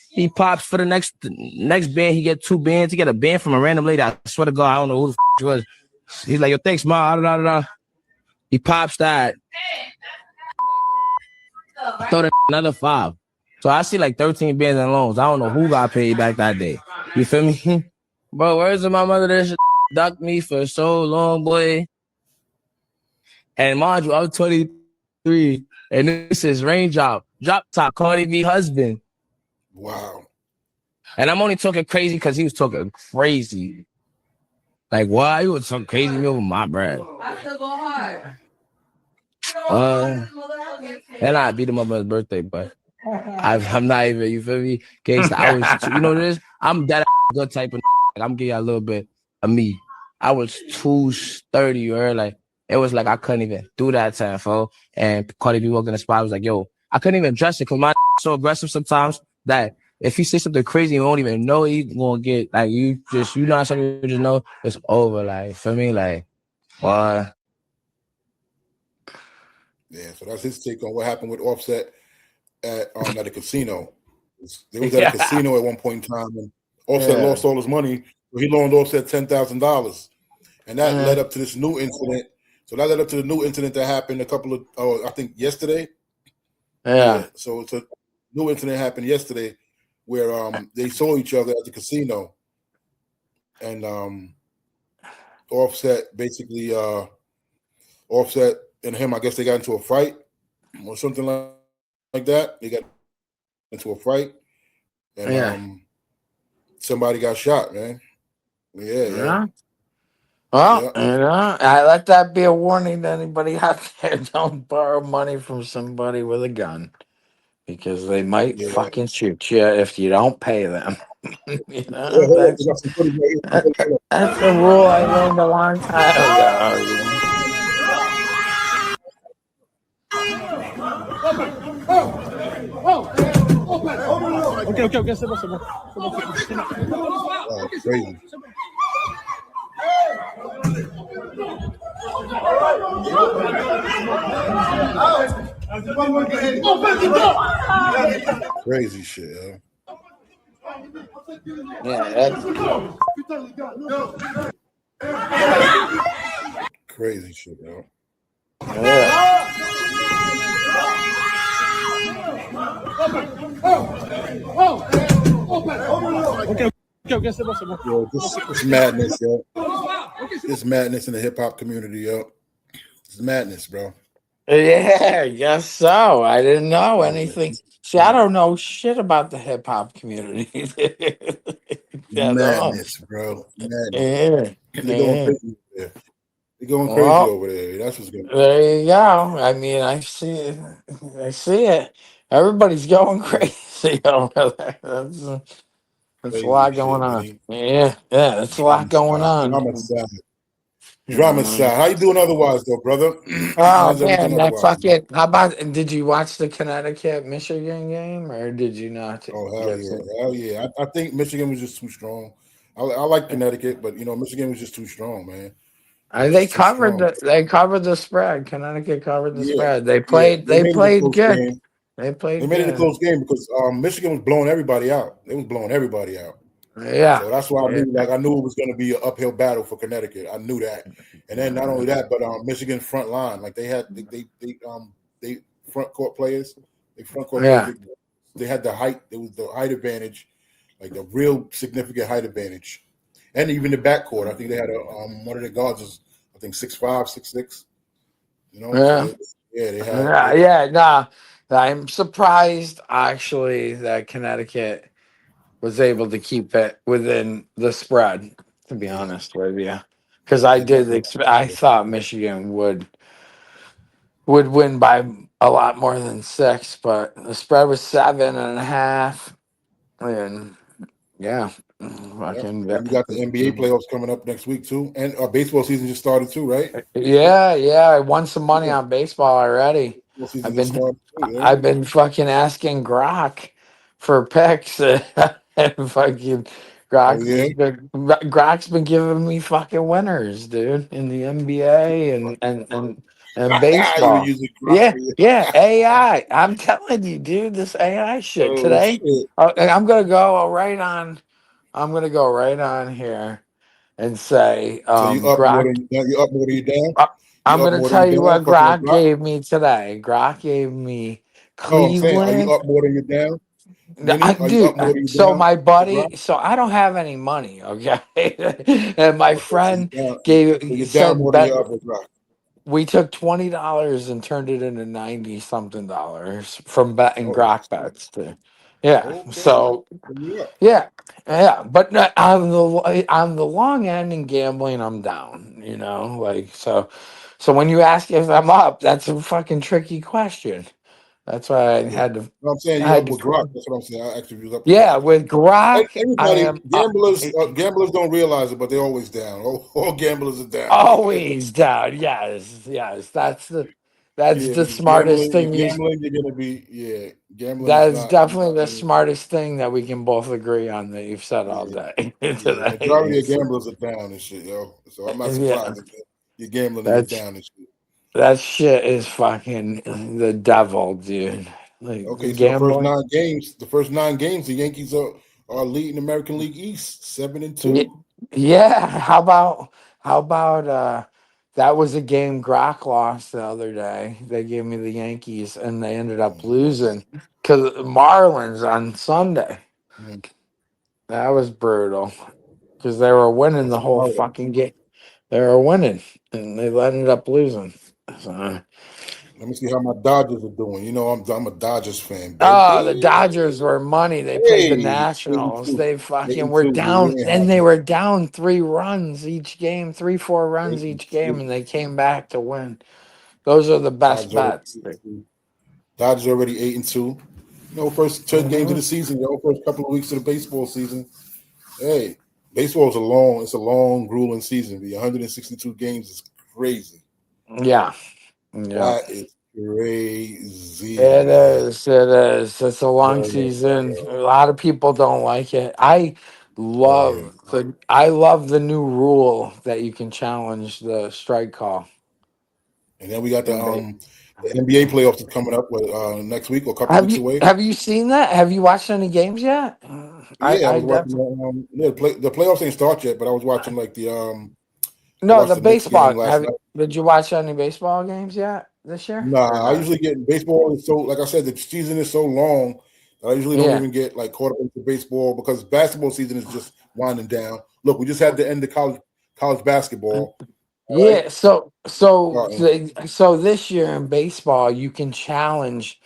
He pops for the next band. He get 2 bands. He get a band from a random lady. I swear to God, I don't know who the she was. He's like, yo, thanks, ma. He pops that. Throw that another 5. So I see like 13 bands in loans. I don't know who got paid back that day. You feel me? Bro, where's my mother? That ducked me for so long, boy. And mind you, I was 23. And this is Raindrop. Drop Top, Cardi B husband. Wow. And I'm only talking crazy because he was talking crazy. Like, why? He was talking crazy over my bread. I still go hard. And I beat him up on his birthday, but I'm not even, you feel me? Case I was, you know this? I'm that good type of like, I'm giving you a little bit of me. I was 230, or like it was like I couldn't even do that time, fo. And Cardi B walked in the spot. I was like, yo, I couldn't even dress it because my so aggressive sometimes that if he say something crazy, you won't even know he gonna get like you know something you just know it's over. Like for me, like what? Yeah, so that's his take on what happened with Offset at a casino. They was at a casino at one point in time, and Offset lost all his money. So he loaned Offset $10,000, and that led up to this new incident. So that led up to the new incident that happened I think yesterday. Yeah. So it's a new incident happened yesterday where they saw each other at the casino, and Offset basically Offset and him, I guess they got into a fight or something like that. They got into a fight, and somebody got shot, man. Yeah. Well, I let that be a warning to anybody out there. Don't borrow money from somebody with a gun because they might fucking shoot you if you don't pay them. You know, that's a rule I learned a long time ago. Okay. Oh, crazy. Crazy shit, yo. Yeah, crazy shit, yo. Yo, this madness, yo. This madness in the hip hop community, yo. It's madness, bro. Yeah, I guess so. I didn't know Yeah. anything. See, I don't know shit about the hip hop community. At all. Madness, bro. Madness. Yeah, They're going yeah. crazy over there. They're going crazy Well, over there. That's what's going on. there you go. I mean, I see it. I see it. Everybody's going Yeah, crazy over there. That's a crazy lot going shit, on. man. Yeah, yeah, that's a lot Drama going side. on. Drama side. Drama Mm. side. How you doing otherwise, though, brother? Oh How's everything man, that otherwise, man? fucking. How about? Did you watch the Connecticut Michigan game, or did you not Oh, hell get yeah. to? Hell yeah. I think Michigan was just too strong. I like Connecticut, but, Michigan was just too strong, man. They were They just too covered strong. the spread. Connecticut covered the Yeah. spread. They Yeah. played. They They made it a played close good. game. They They played made it a good. close game because Michigan was blowing everybody out. They was blowing everybody out. Yeah. So that's why Yeah. I knew it was going to be an uphill battle for Connecticut. I knew that, and then not only that, but Michigan front line, like they front court players, Yeah. they had the height. It was the height advantage, like the real significant height advantage, and even the backcourt. I think they had one of their guards is I think 6'5", 6'6". So Yeah. they had Yeah. Yeah. Nah, I'm surprised actually that Connecticut was able to keep it within the spread. To be yeah, honest with you, because I yeah, did. I thought Michigan would win by a lot more than 6, but the spread was 7.5, and yeah, Yep. fucking. And then we got the NBA playoffs coming up next week too, and baseball season just started too, right? Yeah, yeah. I won some money Yeah, on baseball already. baseball season I've just been started too. Yeah. I've been fucking asking Grok for picks and fucking Oh yeah. Grok's been giving me fucking winners, dude, in the NBA and You were baseball. using Grok Yeah, for your yeah, AI. I'm telling you, dude, this AI shit oh today. shit. And I'm gonna go right on. I'm gonna go right on here and say, So you up more Grok. than you up more than you down? I- I'm You up gonna more than tell you you down? what Fucking with Grok Grok? gave me today. Grok gave me No, I'm saying, are you Cleveland. up more than you down? Winning? Are you Dude, up more than you so down my with Grok? buddy, so I don't have any money, okay? And my Okay, so you friend down. So gave you're down said more than bet you're up with Grok. we took $20 and turned it into 90 something dollars from betting Oh Grok shit. bets. Yeah, Okay. so So you up. yeah, yeah, but on the long end in gambling, I'm down. Like so when you ask if I'm up, that's a fucking tricky question. That's why I Yeah. had to. No, I'm saying I you had up to. with Grok. That's what I'm saying. I actually was up with Yeah, Grok. with And Grok, I everybody, am gamblers don't realize it, but they're always down. All gamblers are down. always down. Yes, yes, that's Yeah, the because smartest thing. you're gonna be gambling is That is not. definitely the smartest thing that we can both agree on that you've said all Yeah, day yeah. today. Majority of gamblers are down and shit, yo. So I'm not Yeah, surprised if you're gambling and you're that's down and shit. that shit is fucking the devil, dude. Like the Okay, so gambling. the first 9 games, the Yankees are leading American League East 7-2. Yeah, how about that was a game Grok lost the other day. They gave me the Yankees and they ended up losing because Marlins on Sunday. Mhm. That was brutal because they were winning What's the the whole Marlins? fucking game. They were winning and they ended up losing. So, Let me see how my Dodgers are doing. I'm a Dodgers fan, the baby. Dodgers were money. They played the Hey, Nationals. 82. They fucking were 82, down, we ain't and they happy. were down 3 runs each game, 3, 4 runs each game, 82. and they came back to win. Those are the best Dodgers already bets. 82. Dodgers already 8-2. First 10 games of Mhm. the season, first couple of weeks of the baseball season. Hey, baseball is a long, grueling season. The 162 games is crazy. Yeah, yeah. That is crazy, It man. is. It is. It's a long Yo, season. A lot of people don't like it. I yeah. love the new rule that you can challenge the strike call. And then we got in ba- the NBA playoffs are coming up next week or a couple Have weeks you away. have you seen that? Have you watched any games yet? Yeah, I I was watching definitely the playoffs ain't start yet, but I was watching I no, watched the the Knicks game baseball. last night. Did you watch any baseball games yet this year or Nah, I not? usually get baseball is so like I said, the season is so long that I usually don't Yeah. even get like caught up into baseball because basketball season is just winding down. Look, we just had the end of college basketball. All right. Yeah, Starting. so this year in baseball, you can challenge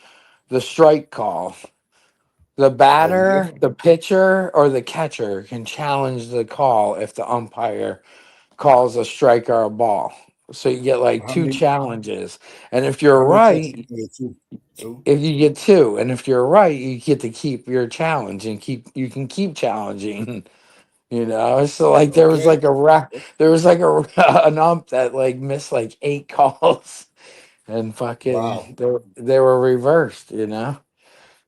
the strike call. The Oh yeah. batter, the pitcher, or the catcher can challenge the call if the umpire calls a strike or a ball. So you get like How two many? challenges. And if you're How many times? right, Yeah, two. Two. if you get two, and if you're right, you get to keep your challenge and you can keep challenging. So like Okay. there was like a an ump that like missed like 8 calls and Wow. fucking they were reversed.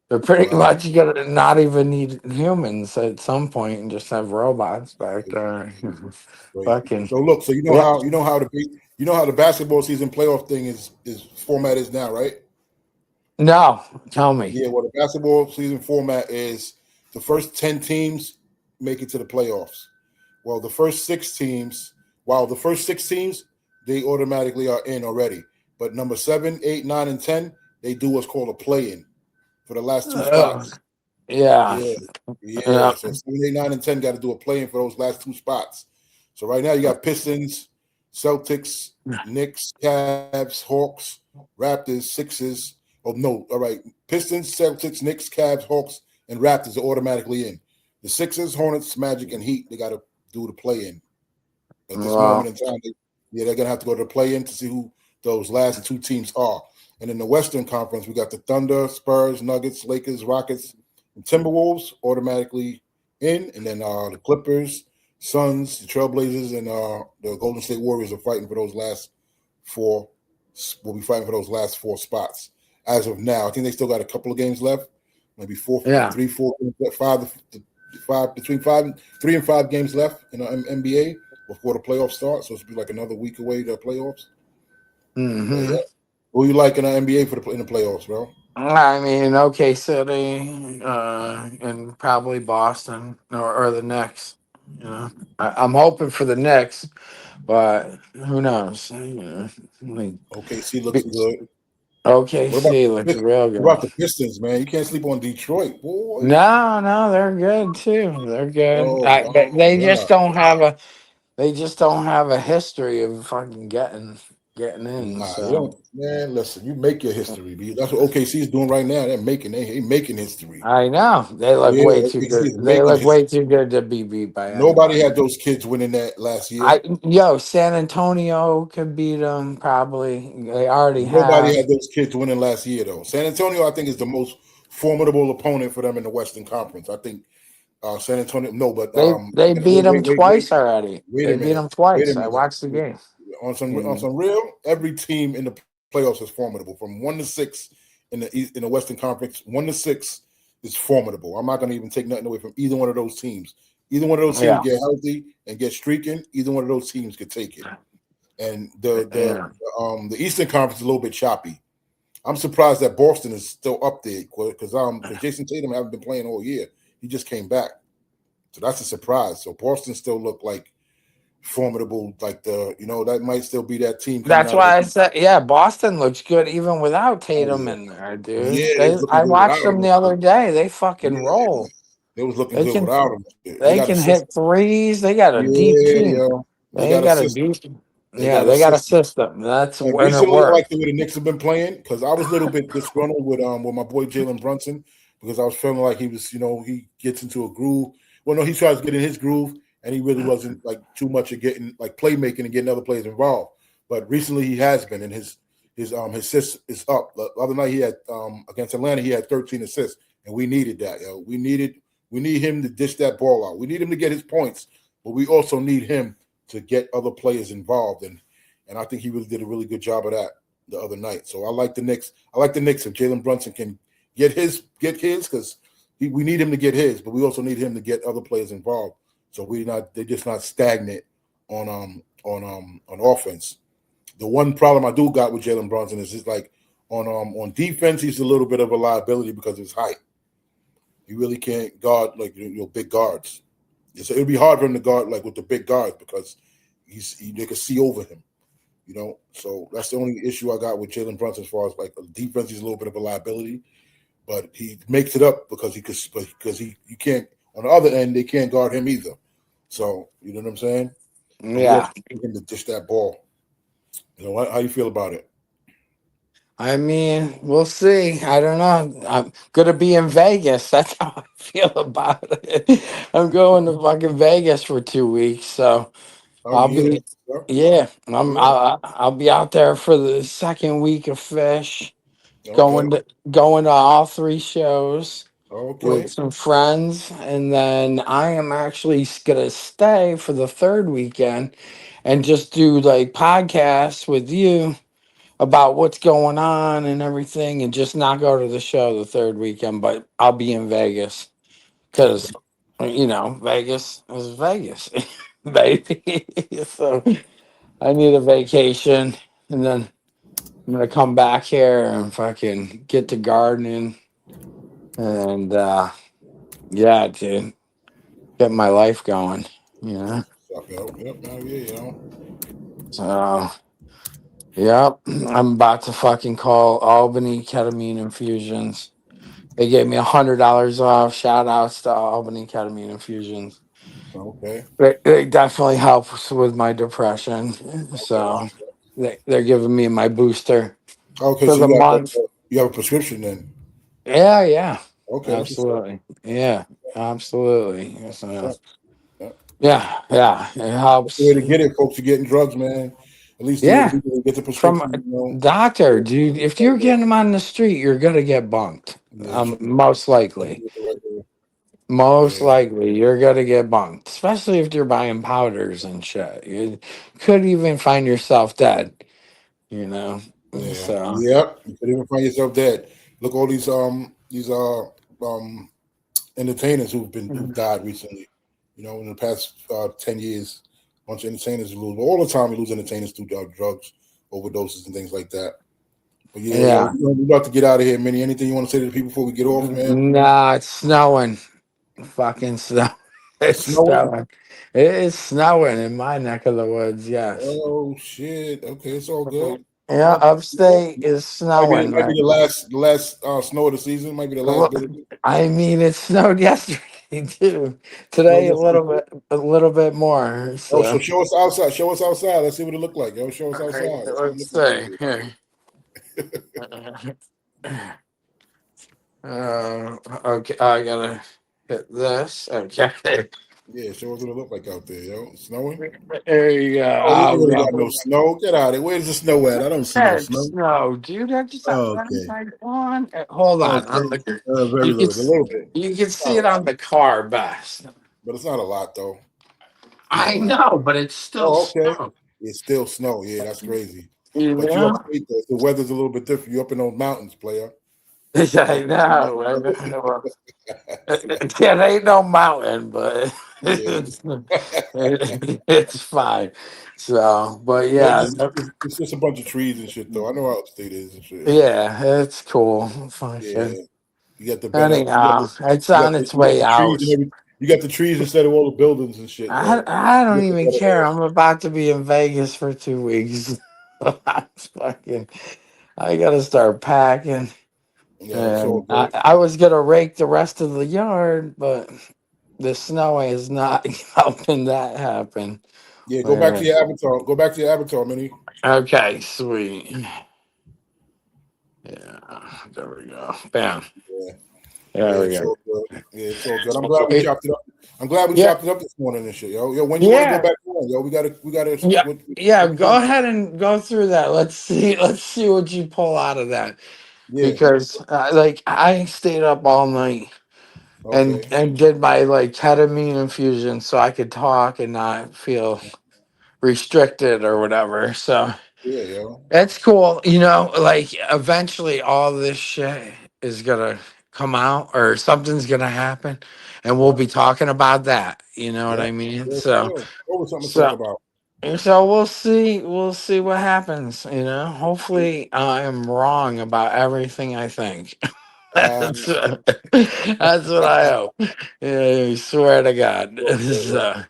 They're pretty Wow. much gonna not even need humans at some point and just have robots back there. Crazy. Fucking So look. So yeah. you know how the basketball season playoff thing is format is now, right? No, tell me. Yeah. Well, the basketball season format is the first 10 teams make it to the playoffs. Well, the first six teams, they automatically are in already. But number 7, 8, 9, and 10, they do what's called a play-in for the last two Ugh, spots. yeah, Yeah, yeah. yeah, So 7, 8, 9, and 10 got to do a play-in for those last two spots. So right now you got Pistons, Celtics, Knicks, Cavs, Hawks, Raptors, Sixers. Oh no, all right. Pistons, Celtics, Knicks, Cavs, Hawks, and Raptors are automatically in. The Sixers, Hornets, Magic, and Heat, they got to do the play-in. At this moment well, in time, they're gonna have to go to the play-in to see who those last two teams are. And in the Western Conference, we got the Thunder, Spurs, Nuggets, Lakers, Rockets, and Timberwolves automatically in, and then the Clippers, Suns, the Trailblazers, and the Golden State Warriors are fighting for those last four. Will be fighting for those last four spots as of now. I think they still got a couple of games left, maybe yeah. 5 between 3 and 5 games left in the NBA before the playoffs start. So it's be like another week away to the playoffs. But Hmm. yeah, who you like in the NBA in the playoffs, bro? I mean, okay, City, and probably Boston or the Knicks. I'm hoping for the Knicks, but who knows? Like, OKC looks good. What about OKC looks real what about good. the Pistons, man? You can't sleep on Detroit, boy. No, no, they're good too. They're good. Oh But my God. they just don't have a history of fucking getting in. Nah, they So don't. Man, listen, you make your history, B. That's what OKC is doing right now. They making history. I know they look Yeah, way too OKC good. is They making look history. way too good to be beat by Nobody anybody. had those kids winning that last year. San Antonio could beat them probably. They already Nobody have. had those kids winning last year, though. San Antonio, I think, is the most formidable opponent for them in the Western Conference. I think San Antonio. No, but They beat them wait. twice already. Wait a They beat minute. them Wait a twice. I minute. watched the game. On Mhm. some real, every team in the playoffs is formidable. From 1 to 6 in the Western Conference, 1 to 6 is formidable. I'm not going to even take nothing away from either one of those teams. Either one of those teams Yeah, get healthy and get streaking. Either one of those teams could take it. And yeah. the Eastern Conference is a little bit choppy. I'm surprised that Boston is still up there because Jason Tatum haven't been playing all year. He just came back, so that's a surprise. So Boston still look like formidable, like that might still be that team coming That's out of why I the. said, yeah, Boston looks good even without Oh Tatum yeah, in there, dude. yeah, they was looking I good without watched them him. the other day. They fucking Yeah, roll. they was looking They good can without him. They they got a can system. hit threes. They got a deep Yeah, team. yo, they They got a got a system. deep. They Yeah, got a they got a system. system. That's And when it recently, I like works. the way the Knicks have been playing because I was a little bit disgruntled with my boy Jalen Brunson because I was feeling like he was, he gets into a groove. Well, no, he tries to get in his groove, and he really wasn't like too much of getting like playmaking and getting other players involved. But recently, he has been, and his assists is up. The other night, he had against Atlanta, he had 13 assists, and we needed that. We need him to dish that ball out. We need him to get his points, but we also need him to get other players involved and I think he really did a really good job of that the other night. So I like the Knicks. I like the Knicks if Jalen Brunson can get his because we need him to get his, but we also need him to get other players involved. So they're just not stagnant on offense. The one problem I do got with Jalen Brunson is just like on defense, he's a little bit of a liability because of his height. He really can't guard like big guards. So it'd be hard for him to guard like with the big guards because they can see over him. So that's the only issue I got with Jalen Brunson as far as like defense. He's a little bit of a liability, but he makes it up because you can't on the other end they can't guard him either. So you know what I'm saying? and we also Yeah. need him to dish that ball. You know, how you feel about it? I mean, we'll see. I don't know. I'm gonna be in Vegas. That's how I feel about it. I'm going to fucking Vegas for 2 weeks, so Oh I'll yeah, be, yeah. yeah. I'll be out there for the second week of Fish, Okay, going to all three shows with okay. some friends, and then I am actually gonna stay for the third weekend and just do like podcasts with you about what's going on and everything, and just not go to the show the third weekend. But I'll be in Vegas Okay. because Vegas is Vegas, baby. So I need a vacation, and then I'm gonna come back here and fucking get to gardening and yeah, dude, get my life going. Yeah. Yep. Oh, yeah, So yep, I'm about to fucking call Albany Ketamine Infusions. They gave me $100 off. Shout outs to Albany Ketamine Infusions. Okay. They definitely helps with my depression. Okay. So they're giving me my booster Okay. for So the month. you have a prescription then. Yeah, yeah. Okay. That's what's up. Absolutely. Yeah, absolutely. What's So up. Yeah. yeah. It That's the way helps. to get it, folks. You're getting drugs, man. At least do it Yeah. legally. Get the From prescription. You a know. doctor, dude. If you're getting them on the street, you're gonna get bunked. Yeah. Most likely. Most Yeah. likely, you're gonna get bunked, especially if you're buying powders and shit. You could even find yourself dead, you know. Yeah. So Yep. You could even find yourself dead. Look, all these um entertainers who've died recently. You know, in the past 10 years, a bunch of entertainers lose all the time. We lose entertainers through drugs, overdoses, and things like that. But yeah, yo, yeah. we're about to get out of here, Minnie. Anything you want to say to the people before we get off, man? Nah, it's snowing. Fucking snow. It's It's snowing. snowing. It is snowing in my neck of the woods. Yes. Oh shit. Okay, it's all good. Yeah, Well, upstate is snowing might be right. the last snow of the season. Might be the last Well, bit of it. I mean, it snowed yesterday too. Snow Today yesterday. a little bit more. Oh, so So show us outside. Show us outside. Let's see what it look like. Yo, show us all right, outside. Let's see what it let's look like out see there. here. Okay, I gotta hit this. Okay, Yeah, show us what it look like out there, yo. It's snowing. there you go. Oh, we ain't really got Oh, no snow. Get out of here. Where's the snow at? I don't see no heck, snow. snow, dude. I just got Oh, okay. right on. Hold on, Okay. Very you can little. A little bit. you can Not see a it on lot. the car best. But it's not a lot though. Not a I lot. know, but it's still Oh, okay. snow. It's still snow. Yeah, that's crazy. You But you know? upstate though. The weather's a little bit different. You up in those mountains, player. I know. I know. It ain't no mountain, but Yeah. it's fine. So, but But yeah, it's just a bunch of trees and shit though. I know how upstate is and shit. yeah, it's cool. Fucking Yeah. You got the better anyhow, it's on its you got way the trees out. and everything. You got the trees instead of all the buildings and shit, yo. I You don't got the even better care. air. I'm about to be in Vegas for 2 weeks. I gotta start packing. Yeah, it's all And good. I was gonna rake the rest of the yard, but the snow is not helping that happen. Yeah, go back to Uh, your avatar. Go back to your avatar, Minnie. okay, sweet. Yeah, there we go. Bam. Yeah. Yeah, There we it's go. all good. Yeah, it's all good. I'm glad we chopped it up. I'm glad we Yeah, chopped it up this morning and shit, yo. Yo, when you want to go yeah, back on, yo, we gotta yeah, what, yeah. what you Go think? ahead and go through that. Let's see what you pull out of that Yeah, because like I stayed up all night okay. and did my like ketamine infusion so I could talk and not feel restricted or whatever. So Yeah, yo. that's cool. Like eventually all this shit is gonna come out or something's gonna happen and we'll Yeah, be talking about that. You know what yeah. I mean? Yes, So sir. Always something to talk so about. so we'll see what happens, Hopefully I am wrong about everything I think. Um, That's what I hope. Yeah, I swear to God. okay, yo. So,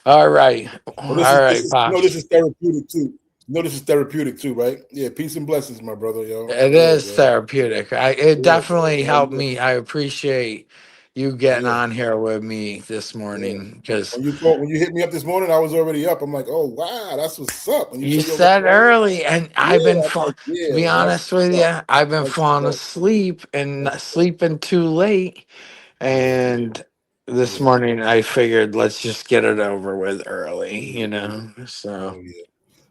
all right. Well, All right, this Pops. is therapeutic too. This is therapeutic too, right? Yeah, peace and blessings, my brother, yo. It Yeah, is yo. therapeutic. It Yeah, definitely yo. helped me. I appreciate you getting Yeah. on here with me this morning because When you hit me up this morning, I was already up. I'm like, oh wow, that's what's up. When you you said you were said early, and I've yeah, been I'm like, to be yeah, that's honest with what's up. you, I've been That's falling what's up. asleep and not That's what's up. sleeping too late. And this Yeah, morning I figured let's just get it over with early, yeah, So, oh yeah.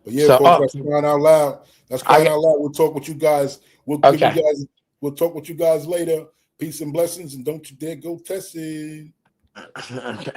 But yeah, folks, that's crying out loud. That's I crying out loud. We'll talk with you guys. We'll give you okay. guys. We'll talk with you guys later. Peace and blessings, and don't you dare go testing. Okay.